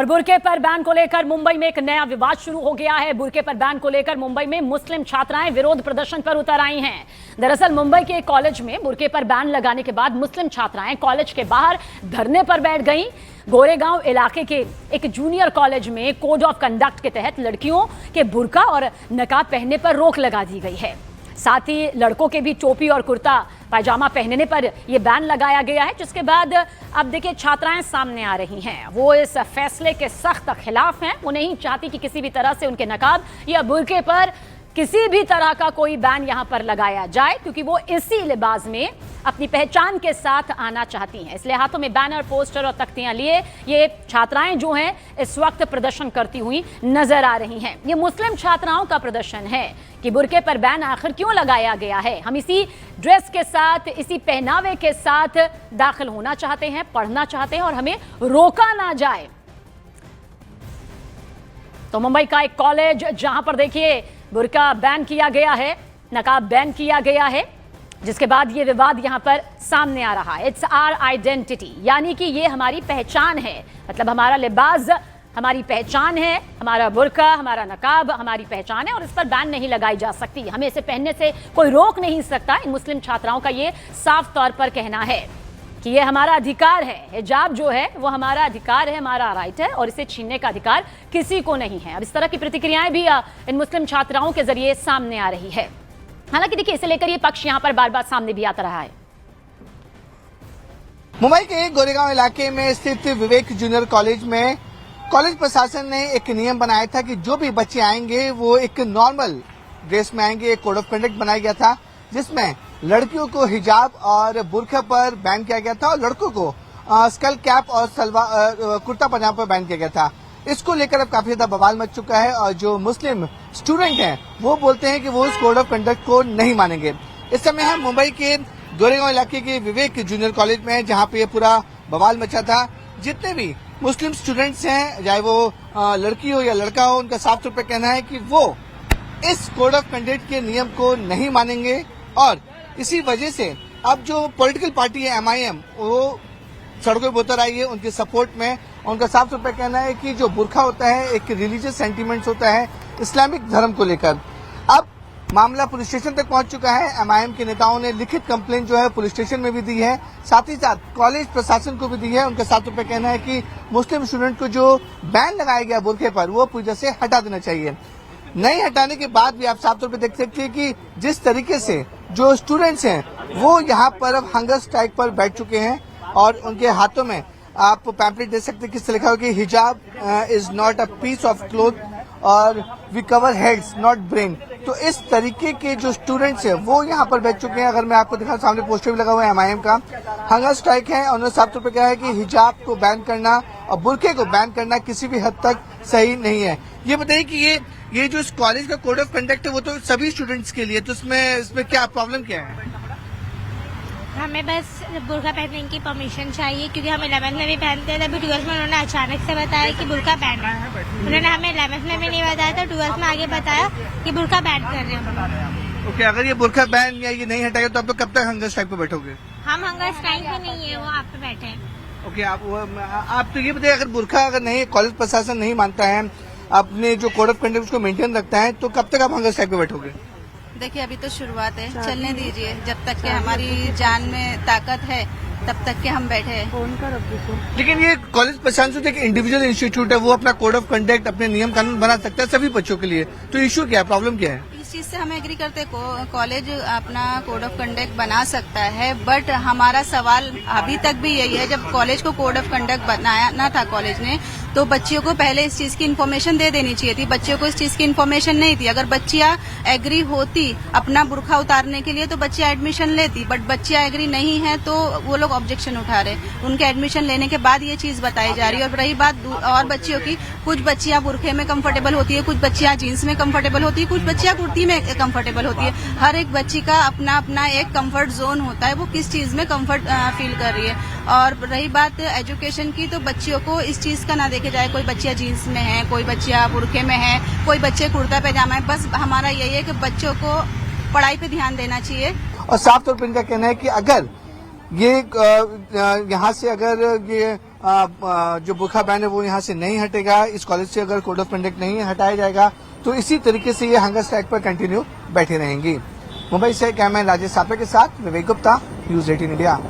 और बुर्के पर बैन को लेकर मुंबई में एक नया विवाद शुरू हो गया है। बुर्के पर बैन को लेकर मुंबई में मुस्लिम छात्राएं विरोध प्रदर्शन पर उतर आई हैं। दरअसल मुंबई के एक कॉलेज में बुर्के पर बैन लगाने के बाद मुस्लिम छात्राएं कॉलेज के बाहर धरने पर बैठ गईं। गोरेगांव इलाके के एक जूनियर कॉलेज में कोड ऑफ कंडक्ट के तहत लड़कियों के बुर्का और नकाब पहनने पर रोक लगा दी गई है। साथ ही लड़कों के भी टोपी और कुर्ता पायजामा पहनने पर यह बैन लगाया गया है, जिसके बाद अब देखिए छात्राएं सामने आ रही हैं। वो इस फैसले के सख्त खिलाफ हैं। वो नहीं चाहती कि किसी भी तरह से उनके नकाब या बुर्के पर किसी भी तरह का कोई बैन यहां पर लगाया जाए, क्योंकि वो इसी लिबास में अपनी पहचान के साथ आना चाहती हैं। इसलिए हाथों में बैनर, पोस्टर और तख्तियां लिए ये छात्राएं जो हैं इस वक्त प्रदर्शन करती हुई नजर आ रही हैं। ये मुस्लिम छात्राओं का प्रदर्शन है कि बुर्के पर बैन आखिर क्यों लगाया गया है। हम इसी ड्रेस के साथ, इसी पहनावे के साथ दाखिल होना चाहते हैं, पढ़ना चाहते हैं और हमें रोका ना जाए। तो मुंबई का एक कॉलेज जहां पर देखिए बुर्का बैन किया गया है, नकाब बैन किया गया है, जिसके बाद ये विवाद यहां पर सामने आ रहा है। इट्स आवर आइडेंटिटी, यानी कि ये हमारी पहचान है। मतलब हमारा लिबास हमारी पहचान है, हमारा बुर्का, हमारा नकाब हमारी पहचान है और इस पर बैन नहीं लगाई जा सकती। हमें इसे पहनने से कोई रोक नहीं सकता। इन मुस्लिम छात्राओं का ये साफ तौर पर कहना है कि ये हमारा अधिकार है। हिजाब जो है वो हमारा अधिकार है, हमारा राइट है और इसे छीनने का अधिकार किसी को नहीं है। अब इस तरह की प्रतिक्रियाएं भी इन मुस्लिम छात्राओं के जरिए सामने आ रही है। हालांकि देखिए इसे लेकर ये पक्ष यहां पर बार बार सामने भी आता रहा है। मुंबई के गोरेगांव इलाके में स्थित विवेक जूनियर कॉलेज में कॉलेज प्रशासन ने एक नियम बनाया था कि जो भी बच्चे आएंगे वो एक नॉर्मल ड्रेस में आएंगे। एक कोड ऑफ कंडक्ट बनाया गया था जिसमें लड़कियों को हिजाब और बुर्का पर बैन किया गया था और लड़कों को स्कल कैप और सलवार कुर्ता पजामा पर बैन किया गया था। इसको लेकर अब काफी ज्यादा बवाल मच चुका है और जो मुस्लिम स्टूडेंट हैं वो बोलते हैं कि वो इस कोड ऑफ कंडक्ट को नहीं मानेंगे। इस समय हम मुंबई के गोरेगांव इलाके के विवेक जूनियर कॉलेज में, जहां पे ये पूरा बवाल मचा था। जितने भी मुस्लिम स्टूडेंट्स हैं, चाहे वो लड़की हो या लड़का हो, उनका साफ तौर पर कहना है कि वो इस कोड ऑफ कंडक्ट के नियम को नहीं मानेंगे और इसी वजह से अब जो पॉलिटिकल पार्टी है MIM, वो सड़कों पर उतर आई है उनके सपोर्ट में। उनका साफ तौर पर कहना है कि जो बुर्का होता है एक रिलीजियस सेंटीमेंट्स होता है इस्लामिक धर्म को लेकर। अब मामला पुलिस स्टेशन तक पहुंच चुका है। MIM के नेताओं ने लिखित कंप्लेंट जो है पुलिस स्टेशन में भी दी है, साथ ही साथ कॉलेज प्रशासन को भी दी है। उनका साफ तौर पर कहना है कि मुस्लिम स्टूडेंट को जो बैन लगाया गया बुर्के पर वो पूरी तरह से हटा देना चाहिए। नहीं हटाने के बाद भी आप साफ तौर पे देख सकते हैं कि जिस तरीके से जो स्टूडेंट्स हैं वो यहाँ पर अब हंगर स्ट्राइक पर बैठ चुके हैं और उनके हाथों में आप पैम्पलेट देख सकते हैं, किससे लिखा हुआ कि hijab is not a piece of cloth और we cover heads not brain. तो इस तरीके के जो स्टूडेंट्स हैं वो यहाँ पर बैठ चुके हैं। अगर मैं आपको दिखाऊं, सामने पोस्टर भी लगा हुआ है MIM का। हंगर स्ट्राइक है। उन्होंने साफ तौर पर कहा है कि हिजाब को बैन करना और बुर्के को बैन करना किसी भी हद तक सही नहीं है। ये बताइए कि ये जो इस कॉलेज का कोड ऑफ कंडक्ट है वो तो सभी स्टूडेंट्स के लिए, तो इसमें क्या प्रॉब्लम क्या है? हमें बस बुर्का पहनने की परमिशन चाहिए, क्योंकि हम 11th में भी पहनते थे। अभी 12th में उन्होंने अचानक से बताया कि बुर्का बैन है। उन्होंने हमें 11th में भी नहीं बताया था, 12th में आगे बताया कि बुर्का बैन कर रहे हैं। ओके, अगर ये बुर्का बैन या ये नहीं हटाएगा तो आप लोग कब तक हंगर स्ट्राइक पे बैठोगे? हम हंगर स्ट्राइक पे नहीं है, वो आप पे बैठे हैं। ओके, आप तो ये बताइए, अगर बुर्का अगर नहीं, कॉलेज प्रशासन नहीं मानता है, अपने जो कोड ऑफ कंडक्ट को मेंटेन रखता है, तो कब तक आप हंगर स्ट्राइक पे बैठोगे? देखिए अभी तो शुरुआत है, चलने दीजिए। जब तक के हमारी जान में ताकत है तब तक के हम बैठे हैं। लेकिन ये कॉलेज प्रशासन एक इंडिविजुअल इंस्टीट्यूट है, वो अपना कोड ऑफ कंडक्ट, अपने नियम कानून बना सकता है सभी बच्चों के लिए। तो इश्यू क्या है, प्रॉब्लम क्या है? इस चीज से हम एग्री करते हैं, कॉलेज अपना कोड ऑफ कंडक्ट बना सकता है, बट हमारा सवाल अभी तक भी यही है, जब कॉलेज को कोड ऑफ कंडक्ट बनाना था कॉलेज ने, तो बच्चियों को पहले इस चीज की इन्फॉर्मेशन दे देनी चाहिए थी। बच्चियों को इस चीज की इन्फॉर्मेशन नहीं थी। अगर बच्चियां एग्री होती अपना बुर्का उतारने के लिए तो बच्चियां एडमिशन लेती, बट बच्चियां एग्री नहीं है तो वो लोग ऑब्जेक्शन उठा रहे। उनके एडमिशन लेने के बाद ये चीज बताई जा रही है। और रही बात और बच्चियों की, कुछ बच्चियां बुर्के में कंफर्टेबल होती है, कुछ बच्चियां जीन्स में कंफर्टेबल होती है, कुछ बच्चियां कुर्ती में कंफर्टेबल होती है। हर एक बच्ची का अपना अपना एक कंफर्ट जोन होता है, वो किस चीज में कंफर्ट फील कर रही है। और रही बात एजुकेशन की, तो बच्चियों को इस चीज का ना देखे जाए, कोई बच्चियां जीन्स में है, कोई बच्चियां बुर्के में है, कोई बच्चे कुर्ता पैजामा है। बस हमारा यही है कि बच्चों को पढ़ाई पे ध्यान देना चाहिए। और साफ तौर पर इनका कहना है कि अगर ये यहाँ से अगर ये जो बुरखा बैन है वो यहाँ से नहीं हटेगा, इस कॉलेज से अगर कोड ऑफ कंडक्ट नहीं हटाया जाएगा तो इसी तरीके से ये हंगर स्ट्राइक पर कंटिन्यू बैठी रहेंगी। मुंबई से कैमरामैन राजेश सापे के साथ विवेक गुप्ता, न्यूज 18 इंडिया।